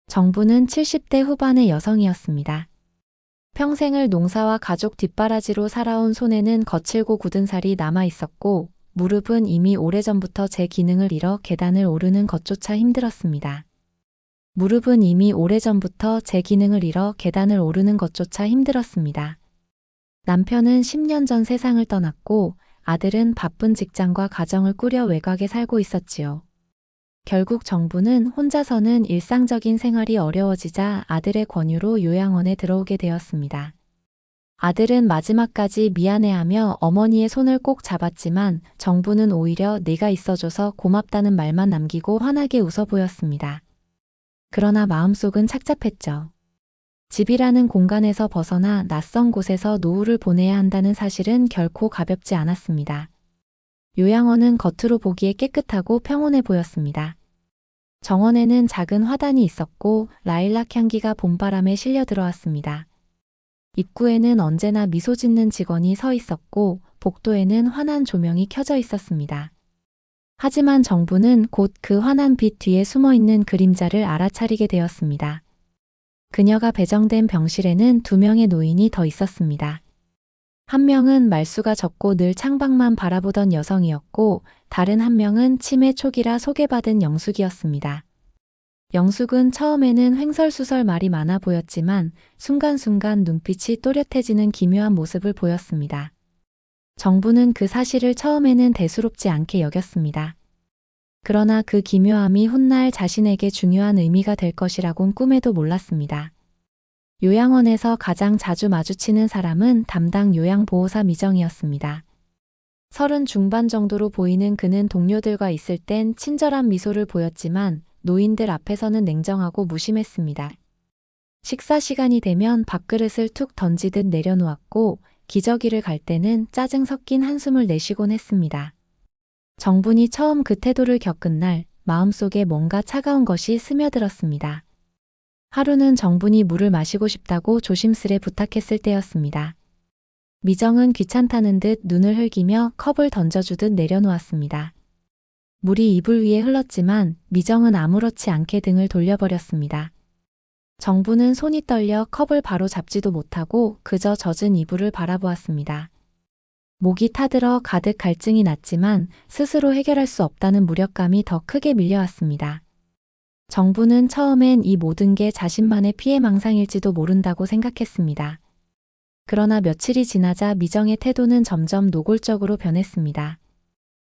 정부는 70대 후반의 여성이었습니다. 평생을 농사와 가족 뒷바라지로 살아온 손에는 거칠고 굳은 살이 남아 있었고, 무릎은 이미 오래전부터 제 기능을 잃어 계단을 오르는 것조차 힘들었습니다. 무릎은 이미 오래전부터 제 기능을 잃어 계단을 오르는 것조차 힘들었습니다. 남편은 10년 전 세상을 떠났고, 아들은 바쁜 직장과 가정을 꾸려 외곽에 살고 있었지요. 결국 정부는 혼자서는 일상적인 생활이 어려워지자 아들의 권유로 요양원에 들어오게 되었습니다. 아들은 마지막까지 미안해하며 어머니의 손을 꼭 잡았지만 정부는 오히려 네가 있어줘서 고맙다는 말만 남기고 환하게 웃어 보였습니다. 그러나 마음속은 착잡했죠. 집이라는 공간에서 벗어나 낯선 곳에서 노후를 보내야 한다는 사실은 결코 가볍지 않았습니다. 요양원은 겉으로 보기에 깨끗하고 평온해 보였습니다. 정원에는 작은 화단이 있었고 라일락 향기가 봄바람에 실려 들어왔습니다. 입구에는 언제나 미소 짓는 직원이 서 있었고 복도에는 환한 조명이 켜져 있었습니다. 하지만 정부는 곧 그 환한 빛 뒤에 숨어 있는 그림자를 알아차리게 되었습니다. 그녀가 배정된 병실에는 2명의 노인이 더 있었습니다. 한 명은 말수가 적고 늘 창밖만 바라보던 여성이었고 다른 한 명은 치매 초기라 소개받은 영숙이었습니다. 영숙은 처음에는 횡설수설 말이 많아 보였지만 순간순간 눈빛이 또렷해지는 기묘한 모습을 보였습니다. 정부는 그 사실을 처음에는 대수롭지 않게 여겼습니다. 그러나 그 기묘함이 훗날 자신에게 중요한 의미가 될 것이라곤 꿈에도 몰랐습니다. 요양원에서 가장 자주 마주치는 사람은 담당 요양보호사 미정이었습니다. 30 중반 정도로 보이는 그는 동료들과 있을 땐 친절한 미소를 보였지만 노인들 앞에서는 냉정하고 무심했습니다. 식사 시간이 되면 밥그릇을 툭 던지듯 내려놓았고 기저귀를 갈 때는 짜증 섞인 한숨을 내쉬곤 했습니다. 정분이 처음 그 태도를 겪은 날 마음속에 뭔가 차가운 것이 스며들었습니다. 하루는 정분이 물을 마시고 싶다고 조심스레 부탁했을 때였습니다. 미정은 귀찮다는 듯 눈을 흘기며 컵을 던져주듯 내려놓았습니다. 물이 이불 위에 흘렀지만 미정은 아무렇지 않게 등을 돌려버렸습니다. 정부는 손이 떨려 컵을 바로 잡지도 못하고 그저 젖은 이불을 바라보았습니다. 목이 타들어 가득 갈증이 났지만 스스로 해결할 수 없다는 무력감이 더 크게 밀려왔습니다. 정부는 처음엔 이 모든 게 자신만의 피해망상일지도 모른다고 생각했습니다. 그러나 며칠이 지나자 미정의 태도는 점점 노골적으로 변했습니다.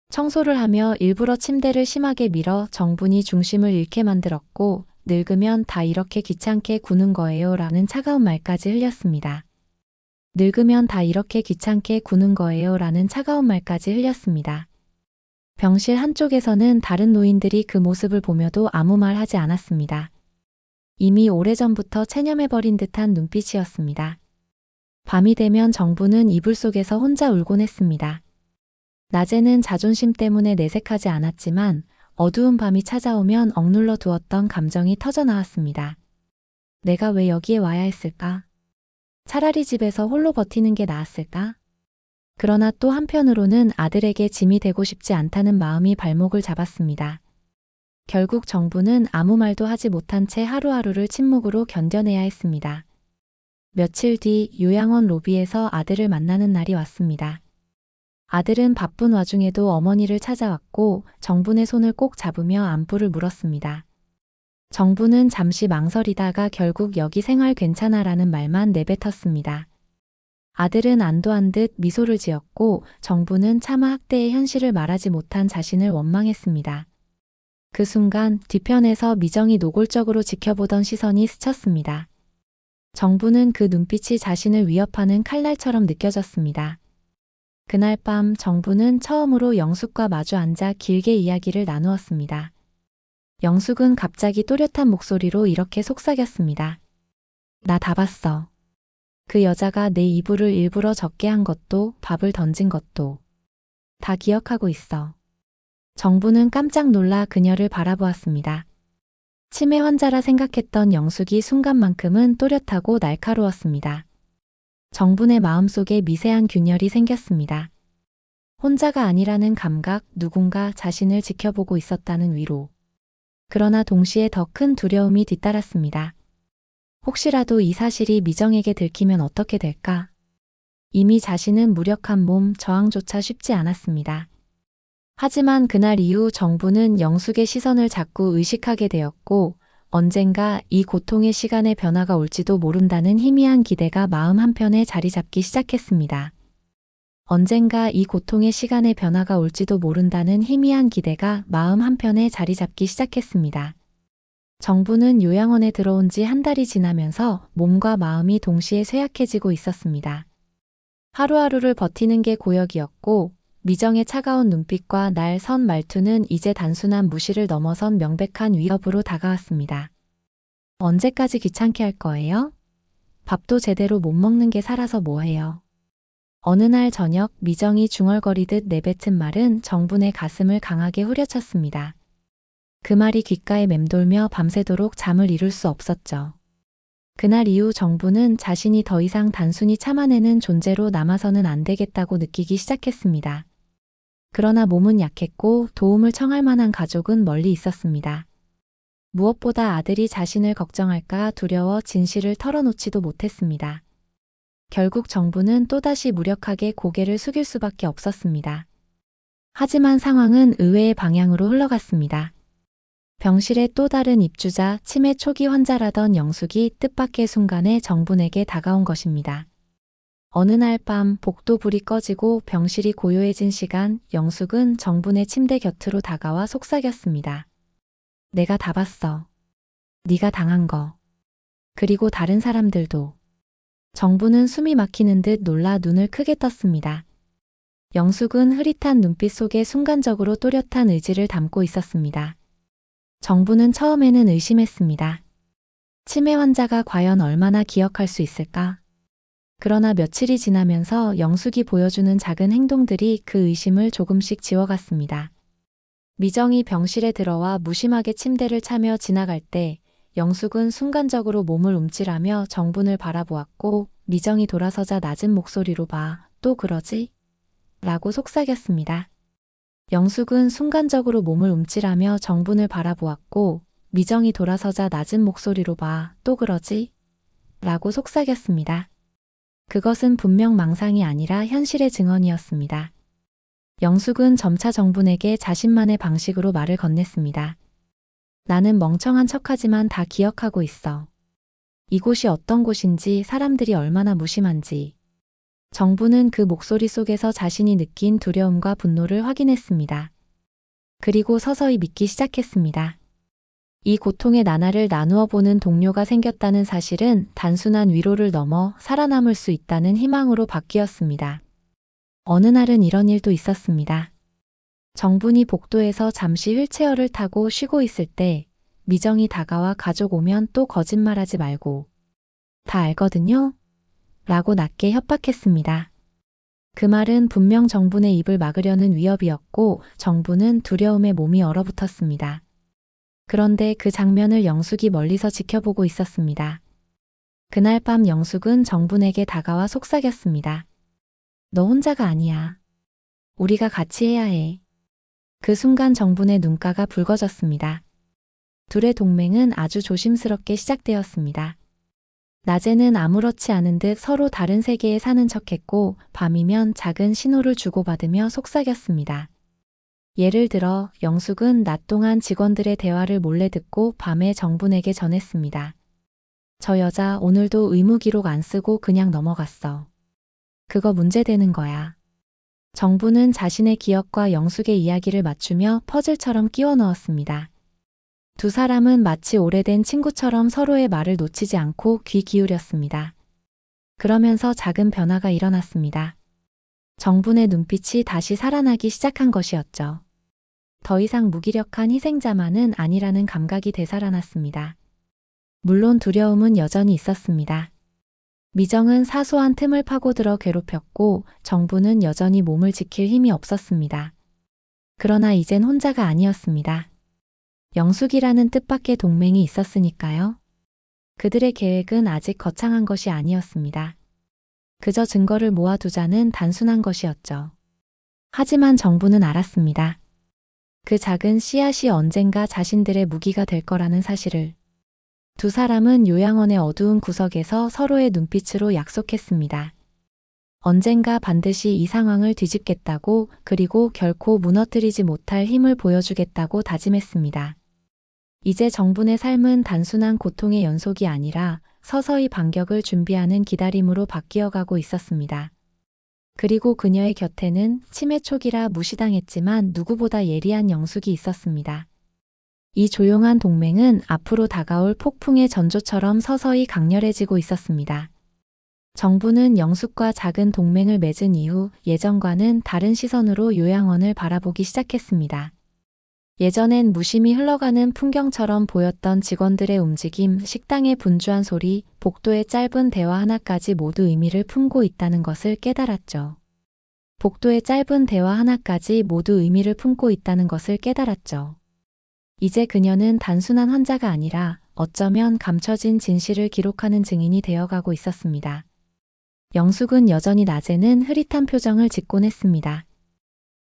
청소를 하며 일부러 침대를 심하게 밀어 정분이 중심을 잃게 만들었고 늙으면 다 이렇게 귀찮게 구는 거예요 라는 차가운 말까지 흘렸습니다. 늙으면 다 이렇게 귀찮게 구는 거예요 라는 차가운 말까지 흘렸습니다. 병실 한쪽에서는 다른 노인들이 그 모습을 보며도 아무 말 하지 않았습니다. 이미 오래전부터 체념해버린 듯한 눈빛이었습니다. 밤이 되면 정부는 이불 속에서 혼자 울곤 했습니다. 낮에는 자존심 때문에 내색하지 않았지만 어두운 밤이 찾아오면 억눌러 두었던 감정이 터져나왔습니다. 내가 왜 여기에 와야 했을까? 차라리 집에서 홀로 버티는 게 나았을까? 그러나 또 한편으로는 아들에게 짐이 되고 싶지 않다는 마음이 발목을 잡았습니다. 결국 정부는 아무 말도 하지 못한 채 하루하루를 침묵으로 견뎌내야 했습니다. 며칠 뒤 요양원 로비에서 아들을 만나는 날이 왔습니다. 아들은 바쁜 와중에도 어머니를 찾아왔고 정분의 손을 꼭 잡으며 안부를 물었습니다. 정부는 잠시 망설이다가 결국 여기 생활 괜찮아라는 말만 내뱉었습니다. 아들은 안도한 듯 미소를 지었고 정부는 차마 학대의 현실을 말하지 못한 자신을 원망했습니다. 그 순간 뒤편에서 미정이 노골적으로 지켜보던 시선이 스쳤습니다. 정부는 그 눈빛이 자신을 위협하는 칼날처럼 느껴졌습니다. 그날 밤 정부는 처음으로 영숙과 마주 앉아 길게 이야기를 나누었습니다. 영숙은 갑자기 또렷한 목소리로 이렇게 속삭였습니다. 나 다 봤어. 그 여자가 내 이불을 일부러 젖게 한 것도 밥을 던진 것도 다 기억하고 있어. 정부는 깜짝 놀라 그녀를 바라보았습니다. 치매 환자라 생각했던 영숙이 순간만큼은 또렷하고 날카로웠습니다. 정분의 마음속에 미세한 균열이 생겼습니다. 혼자가 아니라는 감각, 누군가 자신을 지켜보고 있었다는 위로. 그러나 동시에 더 큰 두려움이 뒤따랐습니다. 혹시라도 이 사실이 미정에게 들키면 어떻게 될까? 이미 자신은 무력한 몸, 저항조차 쉽지 않았습니다. 하지만 그날 이후 정부는 영숙의 시선을 자꾸 의식하게 되었고 언젠가 이 고통의 시간에 변화가 올지도 모른다는 희미한 기대가 마음 한편에 자리 잡기 시작했습니다. 언젠가 이 고통의 시간에 변화가 올지도 모른다는 희미한 기대가 마음 한편에 자리 잡기 시작했습니다. 정부는 요양원에 들어온 지 한 달이 지나면서 몸과 마음이 동시에 쇠약해지고 있었습니다. 하루하루를 버티는 게 고역이었고 미정의 차가운 눈빛과 날 선 말투는 이제 단순한 무시를 넘어선 명백한 위협으로 다가왔습니다. 언제까지 귀찮게 할 거예요? 밥도 제대로 못 먹는 게 살아서 뭐해요? 어느 날 저녁 미정이 중얼거리듯 내뱉은 말은 정분의 가슴을 강하게 후려쳤습니다. 그 말이 귓가에 맴돌며 밤새도록 잠을 이룰 수 없었죠. 그날 이후 정부는 자신이 더 이상 단순히 참아내는 존재로 남아서는 안 되겠다고 느끼기 시작했습니다. 그러나 몸은 약했고 도움을 청할 만한 가족은 멀리 있었습니다. 무엇보다 아들이 자신을 걱정할까 두려워 진실을 털어놓지도 못했습니다. 결국 정부는 또다시 무력하게 고개를 숙일 수밖에 없었습니다. 하지만 상황은 의외의 방향으로 흘러갔습니다. 병실의 또 다른 입주자, 치매 초기 환자라던 영숙이 뜻밖의 순간에 정분에게 다가온 것입니다. 어느 날 밤 복도불이 꺼지고 병실이 고요해진 시간, 영숙은 정분의 침대 곁으로 다가와 속삭였습니다. 내가 다 봤어. 네가 당한 거. 그리고 다른 사람들도. 정부는 숨이 막히는 듯 놀라 눈을 크게 떴습니다. 영숙은 흐릿한 눈빛 속에 순간적으로 또렷한 의지를 담고 있었습니다. 정부는 처음에는 의심했습니다. 치매 환자가 과연 얼마나 기억할 수 있을까? 그러나 며칠이 지나면서 영숙이 보여주는 작은 행동들이 그 의심을 조금씩 지워갔습니다. 미정이 병실에 들어와 무심하게 침대를 차며 지나갈 때 영숙은 순간적으로 몸을 움찔하며 정분을 바라보았고 미정이 돌아서자 낮은 목소리로 봐, 또 그러지? 라고 속삭였습니다. 영숙은 순간적으로 몸을 움찔하며 정분을 바라보았고 미정이 돌아서자 낮은 목소리로 봐, 또 그러지? 라고 속삭였습니다. 그것은 분명 망상이 아니라 현실의 증언이었습니다. 영숙은 점차 정분에게 자신만의 방식으로 말을 건넸습니다. 나는 멍청한 척하지만 다 기억하고 있어. 이곳이 어떤 곳인지, 사람들이 얼마나 무심한지. 정부는 그 목소리 속에서 자신이 느낀 두려움과 분노를 확인했습니다. 그리고 서서히 믿기 시작했습니다. 이 고통의 나날을 나누어 보는 동료가 생겼다는 사실은 단순한 위로를 넘어 살아남을 수 있다는 희망으로 바뀌었습니다. 어느 날은 이런 일도 있었습니다. 정분이 복도에서 잠시 휠체어를 타고 쉬고 있을 때 미정이 다가와 가족 오면 또 거짓말하지 말고. 다 알거든요? 라고 낮게 협박했습니다. 그 말은 분명 정분의 입을 막으려는 위협이었고 정분은 두려움에 몸이 얼어붙었습니다. 그런데 그 장면을 영숙이 멀리서 지켜보고 있었습니다. 그날 밤 영숙은 정분에게 다가와 속삭였습니다. 너 혼자가 아니야. 우리가 같이 해야 해. 그 순간 정분의 눈가가 붉어졌습니다. 둘의 동맹은 아주 조심스럽게 시작되었습니다. 낮에는 아무렇지 않은 듯 서로 다른 세계에 사는 척했고 밤이면 작은 신호를 주고받으며 속삭였습니다. 예를 들어 영숙은 낮 동안 직원들의 대화를 몰래 듣고 밤에 정분에게 전했습니다. 저 여자 오늘도 의무 기록 안 쓰고 그냥 넘어갔어. 그거 문제되는 거야. 정분은 자신의 기억과 영숙의 이야기를 맞추며 퍼즐처럼 끼워 넣었습니다. 두 사람은 마치 오래된 친구처럼 서로의 말을 놓치지 않고 귀 기울였습니다. 그러면서 작은 변화가 일어났습니다. 정분의 눈빛이 다시 살아나기 시작한 것이었죠. 더 이상 무기력한 희생자만은 아니라는 감각이 되살아났습니다. 물론 두려움은 여전히 있었습니다. 미정은 사소한 틈을 파고들어 괴롭혔고 정부는 여전히 몸을 지킬 힘이 없었습니다. 그러나 이젠 혼자가 아니었습니다. 영숙이라는 뜻밖의 동맹이 있었으니까요. 그들의 계획은 아직 거창한 것이 아니었습니다. 그저 증거를 모아두자는 단순한 것이었죠. 하지만 정부는 알았습니다. 그 작은 씨앗이 언젠가 자신들의 무기가 될 거라는 사실을. 두 사람은 요양원의 어두운 구석에서 서로의 눈빛으로 약속했습니다. 언젠가 반드시 이 상황을 뒤집겠다고, 그리고 결코 무너뜨리지 못할 힘을 보여주겠다고 다짐했습니다. 이제 정분의 삶은 단순한 고통의 연속이 아니라 서서히 반격을 준비하는 기다림으로 바뀌어가고 있었습니다. 그리고 그녀의 곁에는 치매 초기라 무시당했지만 누구보다 예리한 영숙이 있었습니다. 이 조용한 동맹은 앞으로 다가올 폭풍의 전조처럼 서서히 강렬해지고 있었습니다. 정부는 영숙과 작은 동맹을 맺은 이후 예전과는 다른 시선으로 요양원을 바라보기 시작했습니다. 예전엔 무심히 흘러가는 풍경처럼 보였던 직원들의 움직임, 식당의 분주한 소리, 복도의 짧은 대화 하나까지 모두 의미를 품고 있다는 것을 깨달았죠. 복도의 짧은 대화 하나까지 모두 의미를 품고 있다는 것을 깨달았죠. 이제 그녀는 단순한 환자가 아니라 어쩌면 감춰진 진실을 기록하는 증인이 되어가고 있었습니다. 영숙은 여전히 낮에는 흐릿한 표정을 짓곤 했습니다.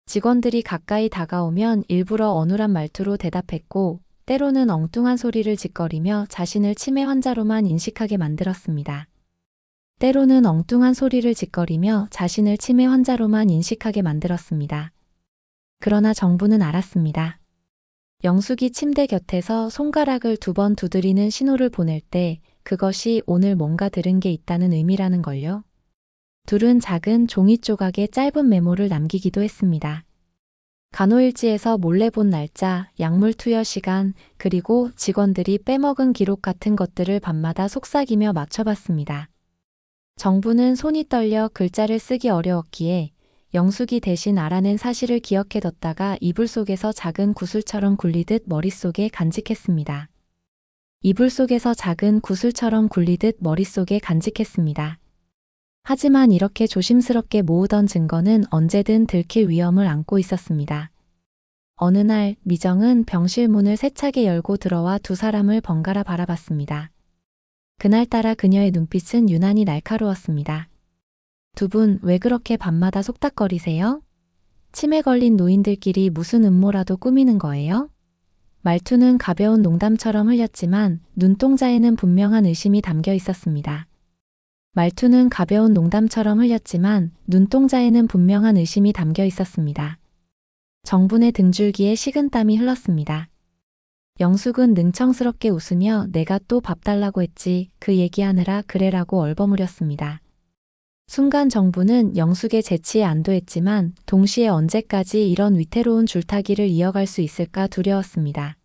직원들이 가까이 다가오면 일부러 어눌한 말투로 대답했고, 때로는 엉뚱한 소리를 짓거리며 자신을 치매 환자로만 인식하게 만들었습니다. 때로는 엉뚱한 소리를 짓거리며 자신을 치매 환자로만 인식하게 만들었습니다. 그러나 정부는 알았습니다. 영숙이 침대 곁에서 손가락을 2번 두드리는 신호를 보낼 때 그것이 오늘 뭔가 들은 게 있다는 의미라는 걸요. 둘은 작은 종이 조각에 짧은 메모를 남기기도 했습니다. 간호일지에서 몰래 본 날짜, 약물 투여 시간, 그리고 직원들이 빼먹은 기록 같은 것들을 밤마다 속삭이며 맞춰봤습니다. 정부는 손이 떨려 글자를 쓰기 어려웠기에 영숙이 대신 알아낸 사실을 기억해뒀다가 이불 속에서 작은 구슬처럼 굴리듯 머릿속에 간직했습니다. 이불 속에서 작은 구슬처럼 굴리듯 머릿속에 간직했습니다. 하지만 이렇게 조심스럽게 모으던 증거는 언제든 들킬 위험을 안고 있었습니다. 어느 날 미정은 병실 문을 세차게 열고 들어와 두 사람을 번갈아 바라봤습니다. 그날따라 그녀의 눈빛은 유난히 날카로웠습니다. 두 분 왜 그렇게 밤마다 속닥거리세요? 치매 걸린 노인들끼리 무슨 음모라도 꾸미는 거예요? 말투는 가벼운 농담처럼 흘렸지만 눈동자에는 분명한 의심이 담겨 있었습니다. 말투는 가벼운 농담처럼 흘렸지만 눈동자에는 분명한 의심이 담겨 있었습니다. 정분의 등줄기에 식은땀이 흘렀습니다. 영숙은 능청스럽게 웃으며 내가 또 밥 달라고 했지 그 얘기하느라 그래라고 얼버무렸습니다. 순간 정부는 영숙의 재치에 안도했지만 동시에 언제까지 이런 위태로운 줄타기를 이어갈 수 있을까 두려웠습니다.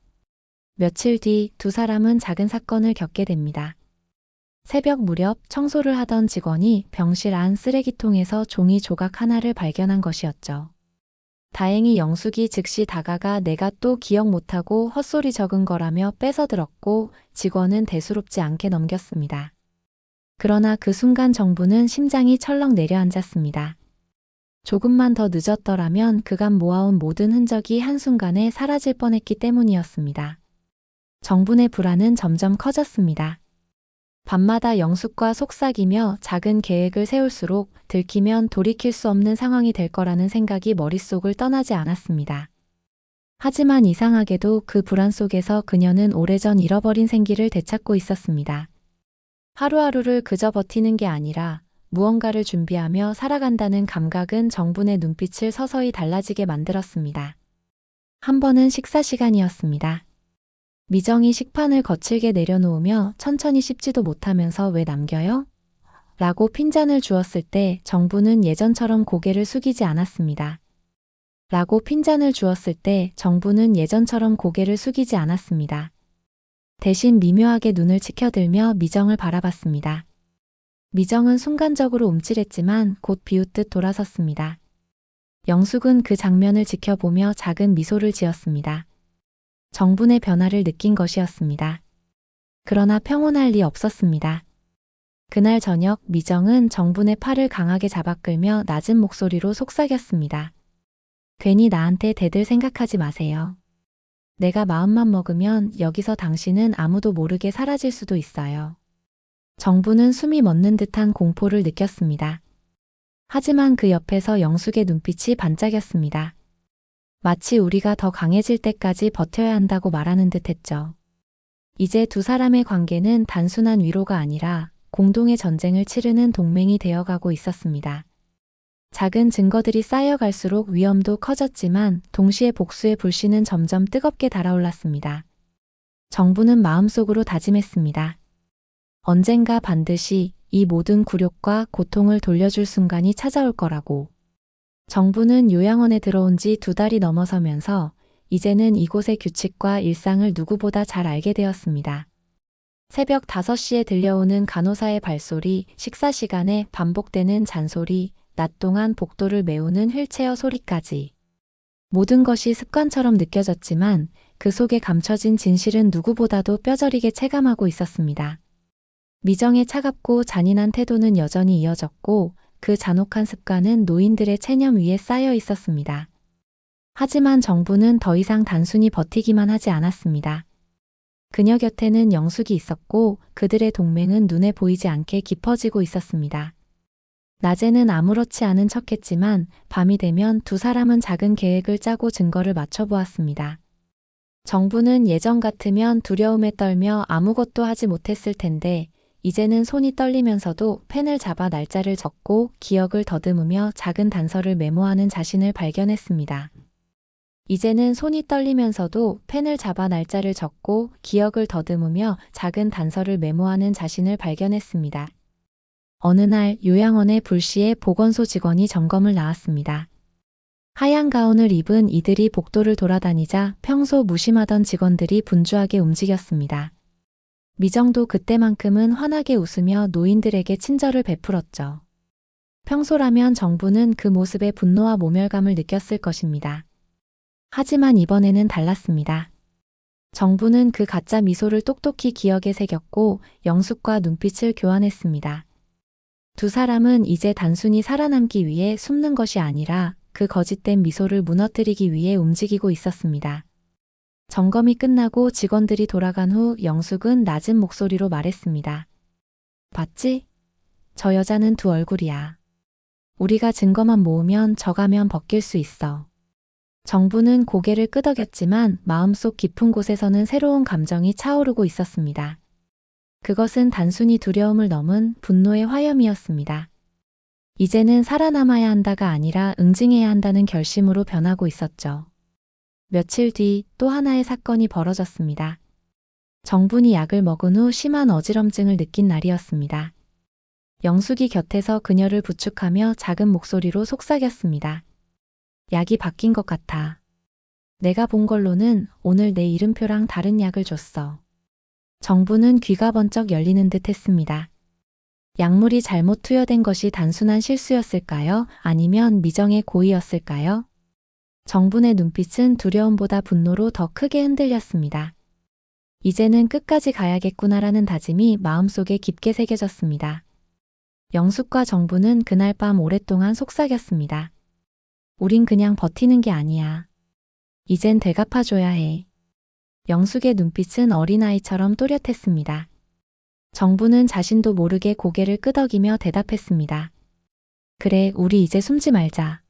며칠 뒤 두 사람은 작은 사건을 겪게 됩니다. 새벽 무렵 청소를 하던 직원이 병실 안 쓰레기통에서 종이 조각 하나를 발견한 것이었죠. 다행히 영숙이 즉시 다가가 내가 또 기억 못하고 헛소리 적은 거라며 뺏어들었고 직원은 대수롭지 않게 넘겼습니다. 그러나 그 순간 정부는 심장이 철렁 내려앉았습니다. 조금만 더 늦었더라면 그간 모아온 모든 흔적이 한순간에 사라질 뻔했기 때문이었습니다. 정분의 불안은 점점 커졌습니다. 밤마다 영숙과 속삭이며 작은 계획을 세울수록 들키면 돌이킬 수 없는 상황이 될 거라는 생각이 머릿속을 떠나지 않았습니다. 하지만 이상하게도 그 불안 속에서 그녀는 오래전 잃어버린 생기를 되찾고 있었습니다. 하루하루를 그저 버티는 게 아니라 무언가를 준비하며 살아간다는 감각은 정분의 눈빛을 서서히 달라지게 만들었습니다. 한 번은 식사 시간이었습니다. 미정이 식판을 거칠게 내려놓으며 천천히 씹지도 못하면서 왜 남겨요? 라고 핀잔을 주었을 때 정부는 예전처럼 고개를 숙이지 않았습니다. 라고 핀잔을 주었을 때 정부는 예전처럼 고개를 숙이지 않았습니다. 대신 미묘하게 눈을 치켜들며 미정을 바라봤습니다. 미정은 순간적으로 움찔했지만 곧 비웃듯 돌아섰습니다. 영숙은 그 장면을 지켜보며 작은 미소를 지었습니다. 정분의 변화를 느낀 것이었습니다. 그러나 평온할 리 없었습니다. 그날 저녁 미정은 정분의 팔을 강하게 잡아끌며 낮은 목소리로 속삭였습니다. 괜히 나한테 대들 생각하지 마세요. 내가 마음만 먹으면 여기서 당신은 아무도 모르게 사라질 수도 있어요. 정부는 숨이 멎는 듯한 공포를 느꼈습니다. 하지만 그 옆에서 영숙의 눈빛이 반짝였습니다. 마치 우리가 더 강해질 때까지 버텨야 한다고 말하는 듯 했죠. 이제 두 사람의 관계는 단순한 위로가 아니라 공동의 전쟁을 치르는 동맹이 되어가고 있었습니다. 작은 증거들이 쌓여갈수록 위험도 커졌지만 동시에 복수의 불씨는 점점 뜨겁게 달아올랐습니다. 정부는 마음속으로 다짐했습니다. 언젠가 반드시 이 모든 굴욕과 고통을 돌려줄 순간이 찾아올 거라고. 정부는 요양원에 들어온 지 2달이 넘어서면서 이제는 이곳의 규칙과 일상을 누구보다 잘 알게 되었습니다. 새벽 5시에 들려오는 간호사의 발소리, 식사 시간에 반복되는 잔소리, 낮 동안 복도를 메우는 휠체어 소리까지. 모든 것이 습관처럼 느껴졌지만 그 속에 감춰진 진실은 누구보다도 뼈저리게 체감하고 있었습니다. 미정의 차갑고 잔인한 태도는 여전히 이어졌고 그 잔혹한 습관은 노인들의 체념 위에 쌓여 있었습니다. 하지만 정부는 더 이상 단순히 버티기만 하지 않았습니다. 그녀 곁에는 영숙이 있었고 그들의 동맹은 눈에 보이지 않게 깊어지고 있었습니다. 낮에는 아무렇지 않은 척했지만 밤이 되면 두 사람은 작은 계획을 짜고 증거를 맞춰보았습니다. 정부는 예전 같으면 두려움에 떨며 아무것도 하지 못했을 텐데 이제는 손이 떨리면서도 펜을 잡아 날짜를 적고 기억을 더듬으며 작은 단서를 메모하는 자신을 발견했습니다. 이제는 손이 떨리면서도 펜을 잡아 날짜를 적고 기억을 더듬으며 작은 단서를 메모하는 자신을 발견했습니다. 어느 날 요양원의 불시에 보건소 직원이 점검을 나왔습니다. 하얀 가운을 입은 이들이 복도를 돌아다니자 평소 무심하던 직원들이 분주하게 움직였습니다. 미정도 그때만큼은 환하게 웃으며 노인들에게 친절을 베풀었죠. 평소라면 정부는 그 모습에 분노와 모멸감을 느꼈을 것입니다. 하지만 이번에는 달랐습니다. 정부는 그 가짜 미소를 똑똑히 기억에 새겼고 영숙과 눈빛을 교환했습니다. 두 사람은 이제 단순히 살아남기 위해 숨는 것이 아니라 그 거짓된 미소를 무너뜨리기 위해 움직이고 있었습니다. 점검이 끝나고 직원들이 돌아간 후 영숙은 낮은 목소리로 말했습니다. 봤지? 저 여자는 두 얼굴이야. 우리가 증거만 모으면 저 가면 벗길 수 있어. 정부는 고개를 끄덕였지만 마음속 깊은 곳에서는 새로운 감정이 차오르고 있었습니다. 그것은 단순히 두려움을 넘은 분노의 화염이었습니다. 이제는 살아남아야 한다가 아니라 응징해야 한다는 결심으로 변하고 있었죠. 며칠 뒤 또 하나의 사건이 벌어졌습니다. 정분이 약을 먹은 후 심한 어지럼증을 느낀 날이었습니다. 영숙이 곁에서 그녀를 부축하며 작은 목소리로 속삭였습니다. 약이 바뀐 것 같아. 내가 본 걸로는 오늘 내 이름표랑 다른 약을 줬어. 정부는 귀가 번쩍 열리는 듯 했습니다. 약물이 잘못 투여된 것이 단순한 실수였을까요? 아니면 미정의 고의였을까요? 정분의 눈빛은 두려움보다 분노로 더 크게 흔들렸습니다. 이제는 끝까지 가야겠구나라는 다짐이 마음속에 깊게 새겨졌습니다. 영숙과 정부는 그날 밤 오랫동안 속삭였습니다. 우린 그냥 버티는 게 아니야. 이젠 되갚아줘야 해. 영숙의 눈빛은 어린아이처럼 또렷했습니다. 정부는 자신도 모르게 고개를 끄덕이며 대답했습니다. 그래, 우리 이제 숨지 말자.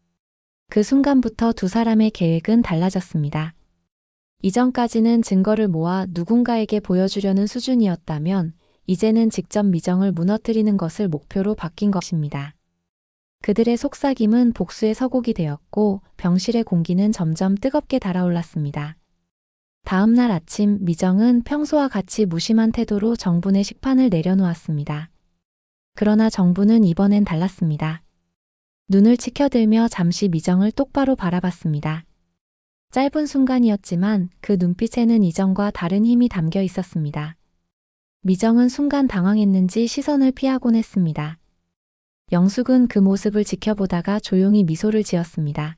그 순간부터 두 사람의 계획은 달라졌습니다. 이전까지는 증거를 모아 누군가에게 보여주려는 수준이었다면 이제는 직접 미정을 무너뜨리는 것을 목표로 바뀐 것입니다. 그들의 속삭임은 복수의 서곡이 되었고 병실의 공기는 점점 뜨겁게 달아올랐습니다. 다음 날 아침 미정은 평소와 같이 무심한 태도로 정분의 식판을 내려놓았습니다. 그러나 정부는 이번엔 달랐습니다. 눈을 치켜들며 잠시 미정을 똑바로 바라봤습니다. 짧은 순간이었지만 그 눈빛에는 이전과 다른 힘이 담겨 있었습니다. 미정은 순간 당황했는지 시선을 피하곤 했습니다. 영숙은 그 모습을 지켜보다가 조용히 미소를 지었습니다.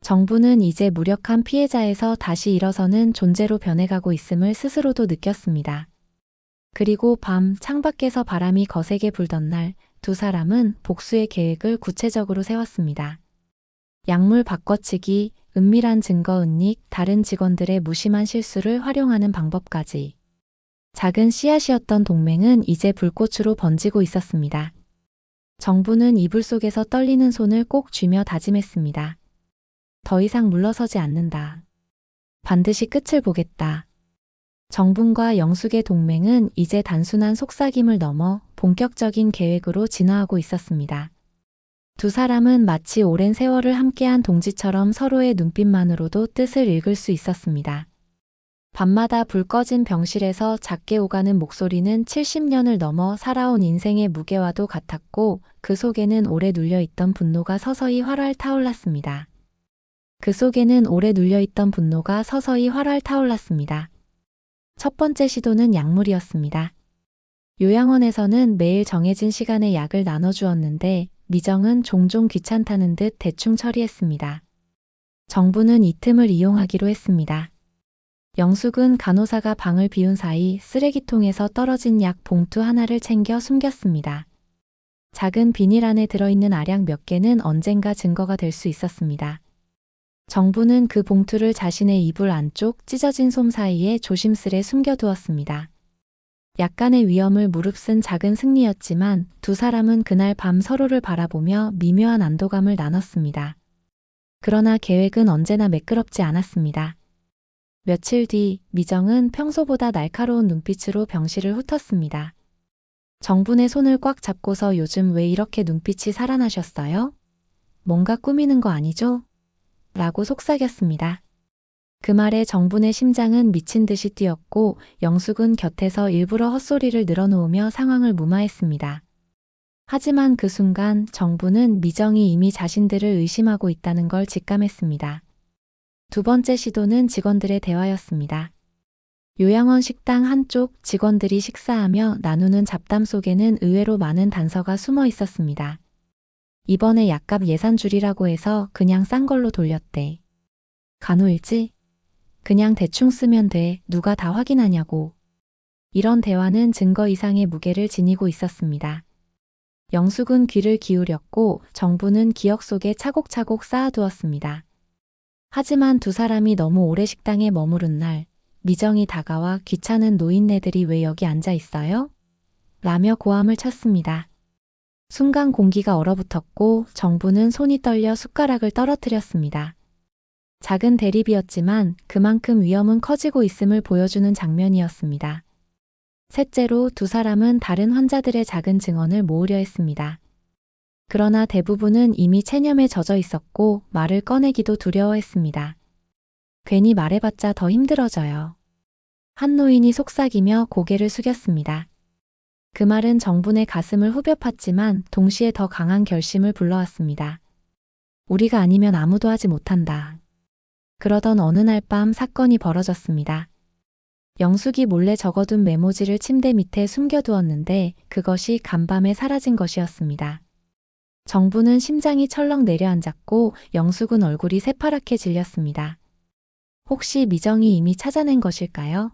정부는 이제 무력한 피해자에서 다시 일어서는 존재로 변해가고 있음을 스스로도 느꼈습니다. 그리고 밤 창밖에서 바람이 거세게 불던 날 두 사람은 복수의 계획을 구체적으로 세웠습니다. 약물 바꿔치기, 은밀한 증거 은닉, 다른 직원들의 무심한 실수를 활용하는 방법까지. 작은 씨앗이었던 동맹은 이제 불꽃으로 번지고 있었습니다. 정부는 이불 속에서 떨리는 손을 꼭 쥐며 다짐했습니다. 더 이상 물러서지 않는다. 반드시 끝을 보겠다. 정분과 영숙의 동맹은 이제 단순한 속삭임을 넘어 본격적인 계획으로 진화하고 있었습니다. 두 사람은 마치 오랜 세월을 함께한 동지처럼 서로의 눈빛만으로도 뜻을 읽을 수 있었습니다. 밤마다 불 꺼진 병실에서 작게 오가는 목소리는 70년을 넘어 살아온 인생의 무게와도 같았고 그 속에는 오래 눌려있던 분노가 서서히 활활 타올랐습니다. 첫 번째 시도는 약물이었습니다. 요양원에서는 매일 정해진 시간에 약을 나눠주었는데 미정은 종종 귀찮다는 듯 대충 처리했습니다. 정부는 이 틈을 이용하기로 했습니다. 영숙은 간호사가 방을 비운 사이 쓰레기통에서 떨어진 약 봉투 하나를 챙겨 숨겼습니다. 작은 비닐 안에 들어있는 알약 몇 개는 언젠가 증거가 될 수 있었습니다. 정부는 그 봉투를 자신의 이불 안쪽 찢어진 솜 사이에 조심스레 숨겨두었습니다. 약간의 위험을 무릅쓴 작은 승리였지만 두 사람은 그날 밤 서로를 바라보며 미묘한 안도감을 나눴습니다. 그러나 계획은 언제나 매끄럽지 않았습니다. 며칠 뒤 미정은 평소보다 날카로운 눈빛으로 병실을 훑었습니다. 정분의 손을 꽉 잡고서 요즘 왜 이렇게 눈빛이 살아나셨어요? 뭔가 꾸미는 거 아니죠? 라고 속삭였습니다. 그 말에 정분의 심장은 미친 듯이 뛰었고 영숙은 곁에서 일부러 헛소리를 늘어놓으며 상황을 무마했습니다. 하지만 그 순간 정분은 미정이 이미 자신들을 의심하고 있다는 걸 직감했습니다. 두 번째 시도는 직원들의 대화였습니다. 요양원 식당 한쪽 직원들이 식사하며 나누는 잡담 속에는 의외로 많은 단서가 숨어 있었습니다. 이번에 약값 예산 줄이라고 해서 그냥 싼 걸로 돌렸대. 간호일지? 그냥 대충 쓰면 돼. 누가 다 확인하냐고. 이런 대화는 증거 이상의 무게를 지니고 있었습니다. 영숙은 귀를 기울였고 정부는 기억 속에 차곡차곡 쌓아두었습니다. 하지만 두 사람이 너무 오래 식당에 머무른 날 미정이 다가와 귀찮은 노인네들이 왜 여기 앉아 있어요? 라며 고함을 쳤습니다. 순간 공기가 얼어붙었고 정부는 손이 떨려 숟가락을 떨어뜨렸습니다. 작은 대립이었지만 그만큼 위험은 커지고 있음을 보여주는 장면이었습니다. 셋째로 두 사람은 다른 환자들의 작은 증언을 모으려 했습니다. 그러나 대부분은 이미 체념에 젖어 있었고 말을 꺼내기도 두려워했습니다. 괜히 말해봤자 더 힘들어져요. 한 노인이 속삭이며 고개를 숙였습니다. 그 말은 정분의 가슴을 후벼 팠지만 동시에 더 강한 결심을 불러왔습니다. 우리가 아니면 아무도 하지 못한다. 그러던 어느 날 밤 사건이 벌어졌습니다. 영숙이 몰래 적어둔 메모지를 침대 밑에 숨겨두었는데 그것이 간밤에 사라진 것이었습니다. 정부는 심장이 철렁 내려앉았고 영숙은 얼굴이 새파랗게 질렸습니다. 혹시 미정이 이미 찾아낸 것일까요?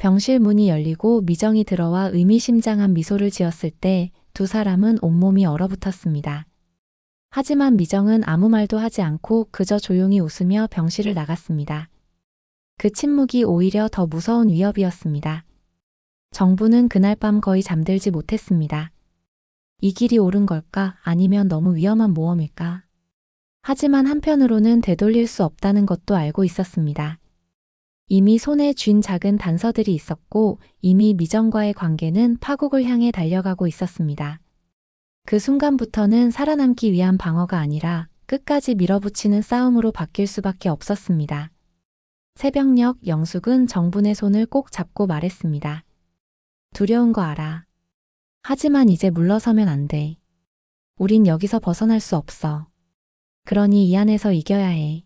병실 문이 열리고 미정이 들어와 의미심장한 미소를 지었을 때 두 사람은 온몸이 얼어붙었습니다. 하지만 미정은 아무 말도 하지 않고 그저 조용히 웃으며 병실을 나갔습니다. 그 침묵이 오히려 더 무서운 위협이었습니다. 정부는 그날 밤 거의 잠들지 못했습니다. 이 길이 옳은 걸까? 아니면 너무 위험한 모험일까? 하지만 한편으로는 되돌릴 수 없다는 것도 알고 있었습니다. 이미 손에 쥔 작은 단서들이 있었고 이미 미정과의 관계는 파국을 향해 달려가고 있었습니다. 그 순간부터는 살아남기 위한 방어가 아니라 끝까지 밀어붙이는 싸움으로 바뀔 수밖에 없었습니다. 새벽녘 영숙은 정분의 손을 꼭 잡고 말했습니다. 두려운 거 알아. 하지만 이제 물러서면 안 돼. 우린 여기서 벗어날 수 없어. 그러니 이 안에서 이겨야 해.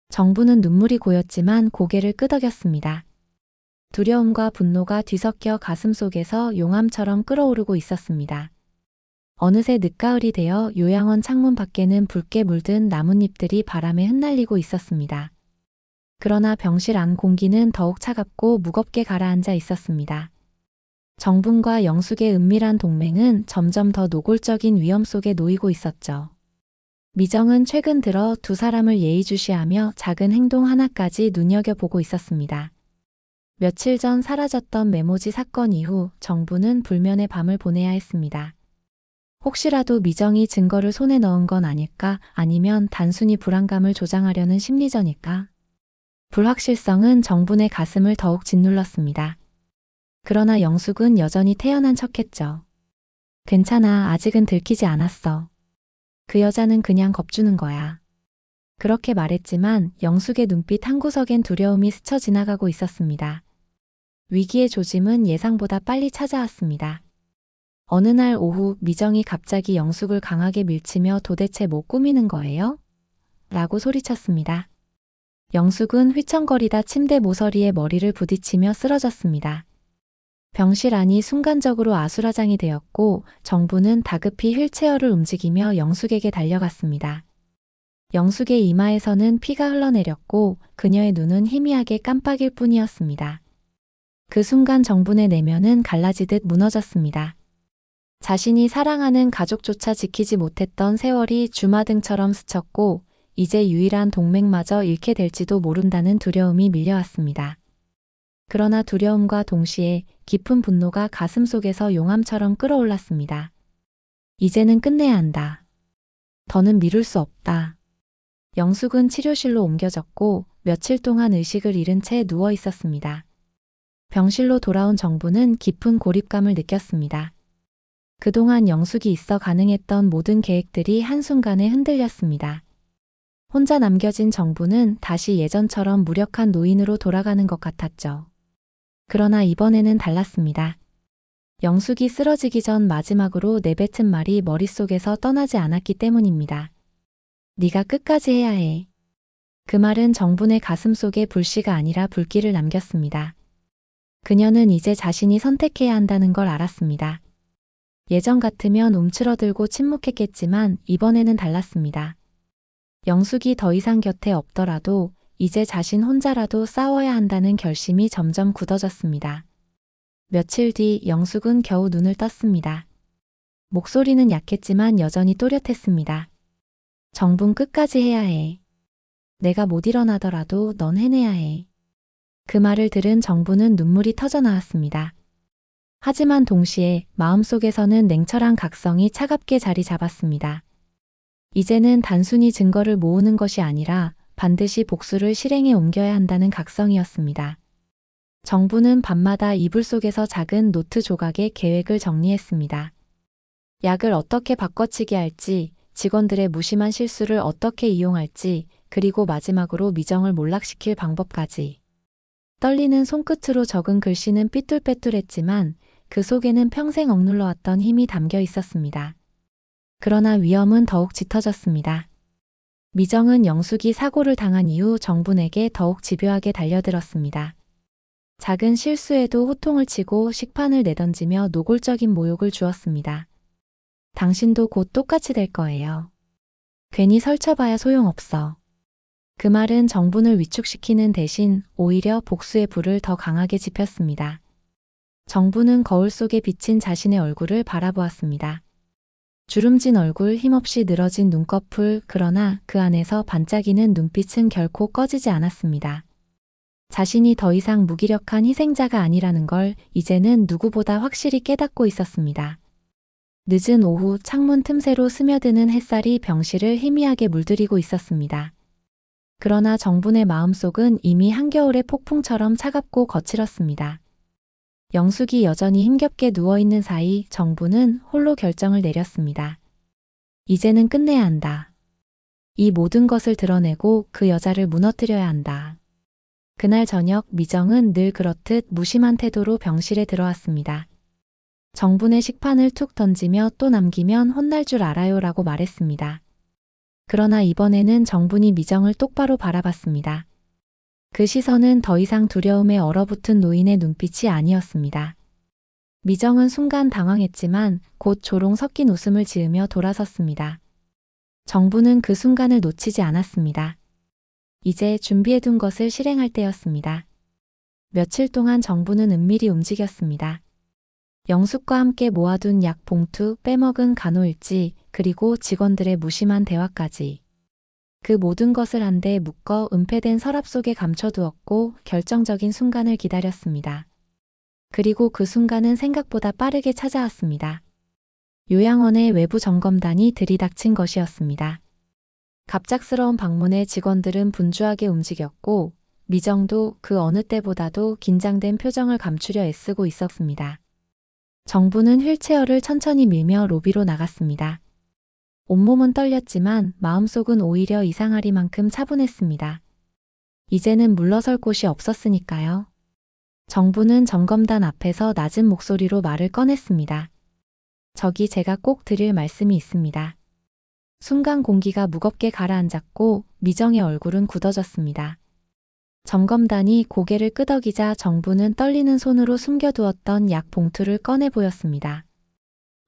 정부는 눈물이 고였지만 고개를 끄덕였습니다. 두려움과 분노가 뒤섞여 가슴속에서 용암처럼 끓어오르고 있었습니다. 어느새 늦가을이 되어 요양원 창문 밖에는 붉게 물든 나뭇잎들이 바람에 흩날리고 있었습니다. 그러나 병실 안 공기는 더욱 차갑고 무겁게 가라앉아 있었습니다. 정분과 영숙의 은밀한 동맹은 점점 더 노골적인 위험 속에 놓이고 있었죠. 미정은 최근 들어 두 사람을 예의주시하며 작은 행동 하나까지 눈여겨보고 있었습니다. 며칠 전 사라졌던 메모지 사건 이후 정부는 불면의 밤을 보내야 했습니다. 혹시라도 미정이 증거를 손에 넣은 건 아닐까? 아니면 단순히 불안감을 조장하려는 심리전일까? 불확실성은 정분의 가슴을 더욱 짓눌렀습니다. 그러나 영숙은 여전히 태연한 척했죠. 괜찮아, 아직은 들키지 않았어. 그 여자는 그냥 겁주는 거야. 그렇게 말했지만 영숙의 눈빛 한 구석엔 두려움이 스쳐 지나가고 있었습니다. 위기의 조짐은 예상보다 빨리 찾아왔습니다. 어느 날 오후 미정이 갑자기 영숙을 강하게 밀치며 도대체 뭐 꾸미는 거예요? 라고 소리쳤습니다. 영숙은 휘청거리다 침대 모서리에 머리를 부딪히며 쓰러졌습니다. 병실 안이 순간적으로 아수라장이 되었고 정부는 다급히 휠체어를 움직이며 영숙에게 달려갔습니다. 영숙의 이마에서는 피가 흘러내렸고 그녀의 눈은 희미하게 깜빡일 뿐이었습니다. 그 순간 정분의 내면은 갈라지듯 무너졌습니다. 자신이 사랑하는 가족조차 지키지 못했던 세월이 주마등처럼 스쳤고 이제 유일한 동맹마저 잃게 될지도 모른다는 두려움이 밀려왔습니다. 그러나 두려움과 동시에 깊은 분노가 가슴속에서 용암처럼 끓어올랐습니다. 이제는 끝내야 한다. 더는 미룰 수 없다. 영숙은 치료실로 옮겨졌고 며칠 동안 의식을 잃은 채 누워 있었습니다. 병실로 돌아온 정부는 깊은 고립감을 느꼈습니다. 그동안 영숙이 있어 가능했던 모든 계획들이 한순간에 흔들렸습니다. 혼자 남겨진 정부는 다시 예전처럼 무력한 노인으로 돌아가는 것 같았죠. 그러나 이번에는 달랐습니다. 영숙이 쓰러지기 전 마지막으로 내뱉은 말이 머릿속에서 떠나지 않았기 때문입니다. 네가 끝까지 해야 해. 그 말은 정분의 가슴속에 불씨가 아니라 불길을 남겼습니다. 그녀는 이제 자신이 선택해야 한다는 걸 알았습니다. 예전 같으면 움츠러들고 침묵했겠지만 이번에는 달랐습니다. 영숙이 더 이상 곁에 없더라도 이제 자신 혼자라도 싸워야 한다는 결심이 점점 굳어졌습니다. 며칠 뒤 영숙은 겨우 눈을 떴습니다. 목소리는 약했지만 여전히 또렷했습니다. 정분 끝까지 해야 해. 내가 못 일어나더라도 넌 해내야 해. 그 말을 들은 정부는 눈물이 터져 나왔습니다. 하지만 동시에 마음속에서는 냉철한 각성이 차갑게 자리 잡았습니다. 이제는 단순히 증거를 모으는 것이 아니라 반드시 복수를 실행에 옮겨야 한다는 각성이었습니다. 정부는 밤마다 이불 속에서 작은 노트 조각에 계획을 정리했습니다. 약을 어떻게 바꿔치기 할지, 직원들의 무심한 실수를 어떻게 이용할지, 그리고 마지막으로 미정을 몰락시킬 방법까지. 떨리는 손끝으로 적은 글씨는 삐뚤빼뚤했지만 그 속에는 평생 억눌러왔던 힘이 담겨 있었습니다. 그러나 위험은 더욱 짙어졌습니다. 미정은 영숙이 사고를 당한 이후 정분에게 더욱 집요하게 달려들었습니다. 작은 실수에도 호통을 치고 식판을 내던지며 노골적인 모욕을 주었습니다. 당신도 곧 똑같이 될 거예요. 괜히 설쳐봐야 소용없어. 그 말은 정분을 위축시키는 대신 오히려 복수의 불을 더 강하게 지폈습니다. 정부는 거울 속에 비친 자신의 얼굴을 바라보았습니다. 주름진 얼굴, 힘없이 늘어진 눈꺼풀, 그러나 그 안에서 반짝이는 눈빛은 결코 꺼지지 않았습니다. 자신이 더 이상 무기력한 희생자가 아니라는 걸 이제는 누구보다 확실히 깨닫고 있었습니다. 늦은 오후 창문 틈새로 스며드는 햇살이 병실을 희미하게 물들이고 있었습니다. 그러나 정분의 마음속은 이미 한겨울의 폭풍처럼 차갑고 거칠었습니다. 영숙이 여전히 힘겹게 누워있는 사이 정부는 홀로 결정을 내렸습니다. 이제는 끝내야 한다. 이 모든 것을 드러내고 그 여자를 무너뜨려야 한다. 그날 저녁 미정은 늘 그렇듯 무심한 태도로 병실에 들어왔습니다. 정분의 식판을 툭 던지며 또 남기면 혼날 줄 알아요 라고 말했습니다. 그러나 이번에는 정분이 미정을 똑바로 바라봤습니다. 그 시선은 더 이상 두려움에 얼어붙은 노인의 눈빛이 아니었습니다. 미정은 순간 당황했지만 곧 조롱 섞인 웃음을 지으며 돌아섰습니다. 정부는 그 순간을 놓치지 않았습니다. 이제 준비해둔 것을 실행할 때였습니다. 며칠 동안 정부는 은밀히 움직였습니다. 영숙과 함께 모아둔 약 봉투, 빼먹은 간호일지, 그리고 직원들의 무심한 대화까지. 그 모든 것을 한데 묶어 은폐된 서랍 속에 감춰두었고 결정적인 순간을 기다렸습니다. 그리고 그 순간은 생각보다 빠르게 찾아왔습니다. 요양원의 외부 점검단이 들이닥친 것이었습니다. 갑작스러운 방문에 직원들은 분주하게 움직였고 미정도 그 어느 때보다도 긴장된 표정을 감추려 애쓰고 있었습니다. 정부는 휠체어를 천천히 밀며 로비로 나갔습니다. 온몸은 떨렸지만 마음속은 오히려 이상하리만큼 차분했습니다. 이제는 물러설 곳이 없었으니까요. 정부는 점검단 앞에서 낮은 목소리로 말을 꺼냈습니다. 저기 제가 꼭 드릴 말씀이 있습니다. 순간 공기가 무겁게 가라앉았고 미정의 얼굴은 굳어졌습니다. 점검단이 고개를 끄덕이자 정부는 떨리는 손으로 숨겨두었던 약 봉투를 꺼내 보였습니다.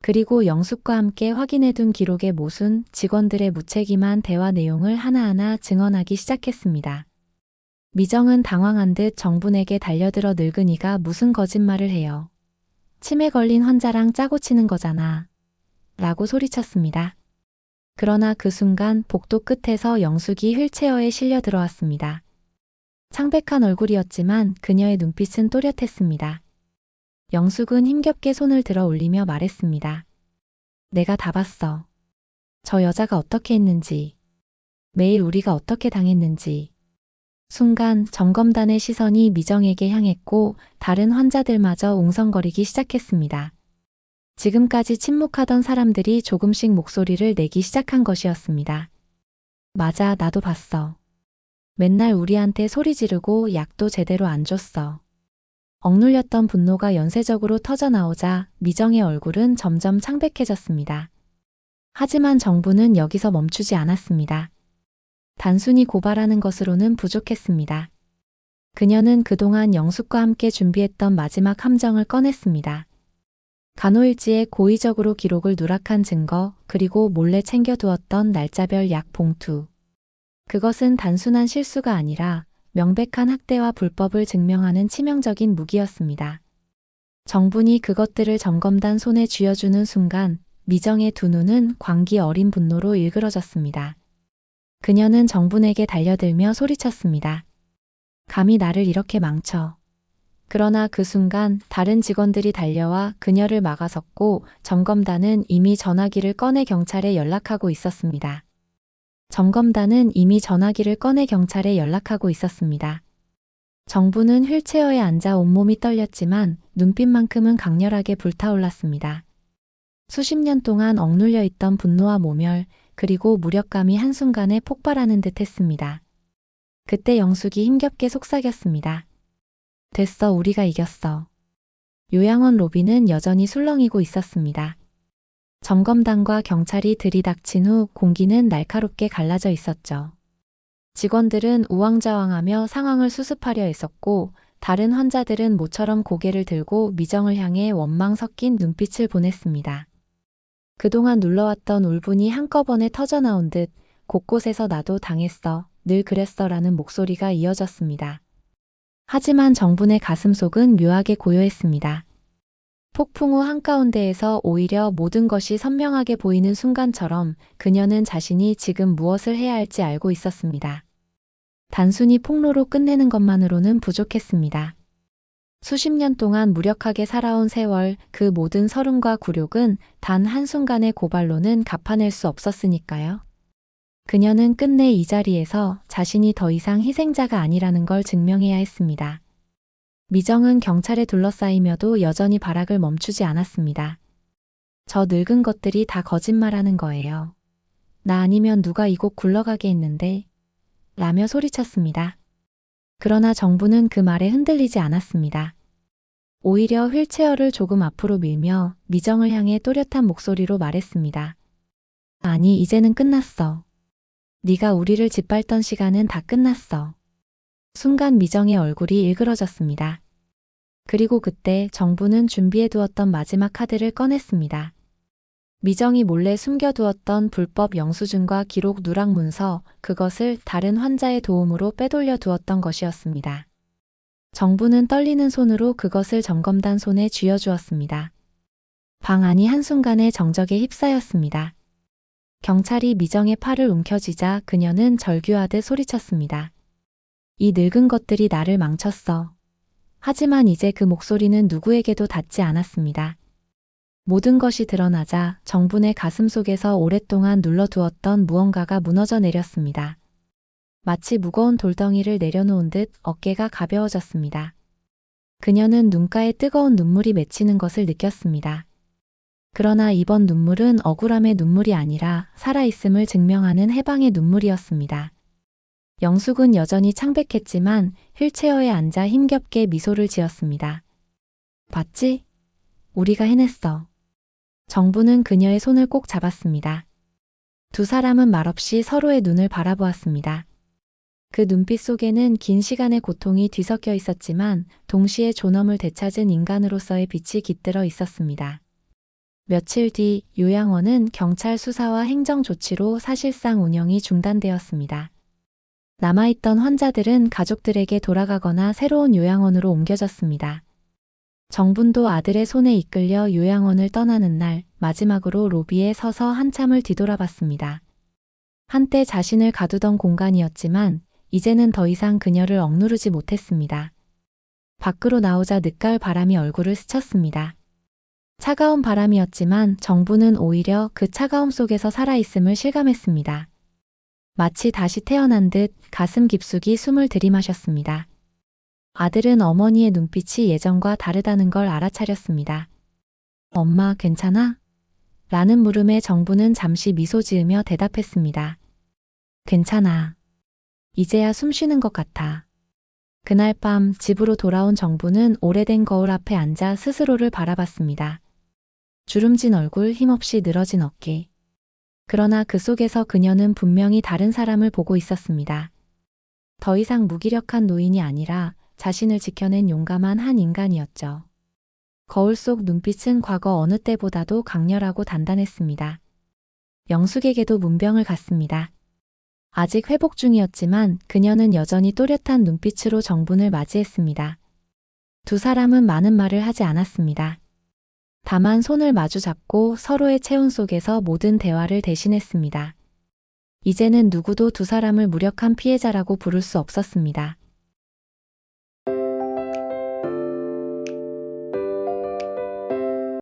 그리고 영숙과 함께 확인해둔 기록의 모순, 직원들의 무책임한 대화 내용을 하나하나 증언하기 시작했습니다. 미정은 당황한 듯 정분에게 달려들어 늙은이가 무슨 거짓말을 해요. 치매 걸린 환자랑 짜고 치는 거잖아. 라고 소리쳤습니다. 그러나 그 순간 복도 끝에서 영숙이 휠체어에 실려 들어왔습니다. 창백한 얼굴이었지만 그녀의 눈빛은 또렷했습니다. 영숙은 힘겹게 손을 들어 올리며 말했습니다. 내가 다 봤어. 저 여자가 어떻게 했는지, 매일 우리가 어떻게 당했는지. 순간 점검단의 시선이 미정에게 향했고 다른 환자들마저 웅성거리기 시작했습니다. 지금까지 침묵하던 사람들이 조금씩 목소리를 내기 시작한 것이었습니다. 맞아, 나도 봤어. 맨날 우리한테 소리 지르고 약도 제대로 안 줬어. 억눌렸던 분노가 연쇄적으로 터져나오자 미정의 얼굴은 점점 창백해졌습니다. 하지만 정부는 여기서 멈추지 않았습니다. 단순히 고발하는 것으로는 부족했습니다. 그녀는 그동안 영숙과 함께 준비했던 마지막 함정을 꺼냈습니다. 간호일지에 고의적으로 기록을 누락한 증거, 그리고 몰래 챙겨두었던 날짜별 약 봉투. 그것은 단순한 실수가 아니라 명백한 학대와 불법을 증명하는 치명적인 무기였습니다. 정분이 그것들을 점검단 손에 쥐어주는 순간 미정의 두 눈은 광기 어린 분노로 일그러졌습니다. 그녀는 정분에게 달려들며 소리쳤습니다. 감히 나를 이렇게 망쳐. 그러나 그 순간 다른 직원들이 달려와 그녀를 막아섰고 점검단은 이미 전화기를 꺼내 경찰에 연락하고 있었습니다. 정부는 휠체어에 앉아 온몸이 떨렸지만 눈빛만큼은 강렬하게 불타올랐습니다. 수십 년 동안 억눌려 있던 분노와 모멸, 그리고 무력감이 한순간에 폭발하는 듯 했습니다. 그때 영숙이 힘겹게 속삭였습니다. 됐어, 우리가 이겼어. 요양원 로비는 여전히 술렁이고 있었습니다. 점검단과 경찰이 들이닥친 후 공기는 날카롭게 갈라져 있었죠. 직원들은 우왕좌왕하며 상황을 수습하려 애썼고 다른 환자들은 모처럼 고개를 들고 미정을 향해 원망 섞인 눈빛을 보냈습니다. 그동안 눌러왔던 울분이 한꺼번에 터져나온 듯 곳곳에서 나도 당했어, 늘 그랬어 라는 목소리가 이어졌습니다. 하지만 정분의 가슴속은 묘하게 고요했습니다. 폭풍 후 한가운데에서 오히려 모든 것이 선명하게 보이는 순간처럼 그녀는 자신이 지금 무엇을 해야 할지 알고 있었습니다. 단순히 폭로로 끝내는 것만으로는 부족했습니다. 수십 년 동안 무력하게 살아온 세월, 그 모든 서름과 굴욕은 단 한순간의 고발로는 갚아낼 수 없었으니까요. 그녀는 끝내 이 자리에서 자신이 더 이상 희생자가 아니라는 걸 증명해야 했습니다. 미정은 경찰에 둘러싸이며도 여전히 발악을 멈추지 않았습니다. 저 늙은 것들이 다 거짓말하는 거예요. 나 아니면 누가 이곳 굴러가게 했는데 라며 소리쳤습니다. 그러나 정부는 그 말에 흔들리지 않았습니다. 오히려 휠체어를 조금 앞으로 밀며 미정을 향해 또렷한 목소리로 말했습니다. 아니, 이제는 끝났어. 네가 우리를 짓밟던 시간은 다 끝났어. 순간 미정의 얼굴이 일그러졌습니다. 그리고 그때 정부는 준비해두었던 마지막 카드를 꺼냈습니다. 미정이 몰래 숨겨두었던 불법 영수증과 기록 누락 문서, 그것을 다른 환자의 도움으로 빼돌려 두었던 것이었습니다. 정부는 떨리는 손으로 그것을 점검단 손에 쥐어주었습니다. 방 안이 한순간에 정적에 휩싸였습니다. 경찰이 미정의 팔을 움켜쥐자 그녀는 절규하듯 소리쳤습니다. 이 늙은 것들이 나를 망쳤어. 하지만 이제 그 목소리는 누구에게도 닿지 않았습니다. 모든 것이 드러나자 정분의 가슴속에서 오랫동안 눌러두었던 무언가가 무너져 내렸습니다. 마치 무거운 돌덩이를 내려놓은 듯 어깨가 가벼워졌습니다. 그녀는 눈가에 뜨거운 눈물이 맺히는 것을 느꼈습니다. 그러나 이번 눈물은 억울함의 눈물이 아니라 살아있음을 증명하는 해방의 눈물이었습니다. 영숙은 여전히 창백했지만 휠체어에 앉아 힘겹게 미소를 지었습니다. 봤지? 우리가 해냈어. 정부는 그녀의 손을 꼭 잡았습니다. 두 사람은 말없이 서로의 눈을 바라보았습니다. 그 눈빛 속에는 긴 시간의 고통이 뒤섞여 있었지만 동시에 존엄을 되찾은 인간으로서의 빛이 깃들어 있었습니다. 며칠 뒤 요양원은 경찰 수사와 행정 조치로 사실상 운영이 중단되었습니다. 남아있던 환자들은 가족들에게 돌아가거나 새로운 요양원으로 옮겨졌습니다. 정분도 아들의 손에 이끌려 요양원을 떠나는 날 마지막으로 로비에 서서 한참을 뒤돌아봤습니다. 한때 자신을 가두던 공간이었지만 이제는 더 이상 그녀를 억누르지 못했습니다. 밖으로 나오자 늦가을 바람이 얼굴을 스쳤습니다. 차가운 바람이었지만 정부는 오히려 그 차가움 속에서 살아있음을 실감했습니다. 마치 다시 태어난 듯 가슴 깊숙이 숨을 들이마셨습니다. 아들은 어머니의 눈빛이 예전과 다르다는 걸 알아차렸습니다. 엄마, 괜찮아? 라는 물음에 정부는 잠시 미소 지으며 대답했습니다. 괜찮아. 이제야 숨 쉬는 것 같아. 그날 밤 집으로 돌아온 정부는 오래된 거울 앞에 앉아 스스로를 바라봤습니다. 주름진 얼굴, 힘없이 늘어진 어깨. 그러나 그 속에서 그녀는 분명히 다른 사람을 보고 있었습니다. 더 이상 무기력한 노인이 아니라 자신을 지켜낸 용감한 한 인간이었죠. 거울 속 눈빛은 과거 어느 때보다도 강렬하고 단단했습니다. 영숙에게도 문병을 갔습니다. 아직 회복 중이었지만 그녀는 여전히 또렷한 눈빛으로 정분을 맞이했습니다. 두 사람은 많은 말을 하지 않았습니다. 다만 손을 마주 잡고 서로의 체온 속에서 모든 대화를 대신했습니다. 이제는 누구도 두 사람을 무력한 피해자라고 부를 수 없었습니다.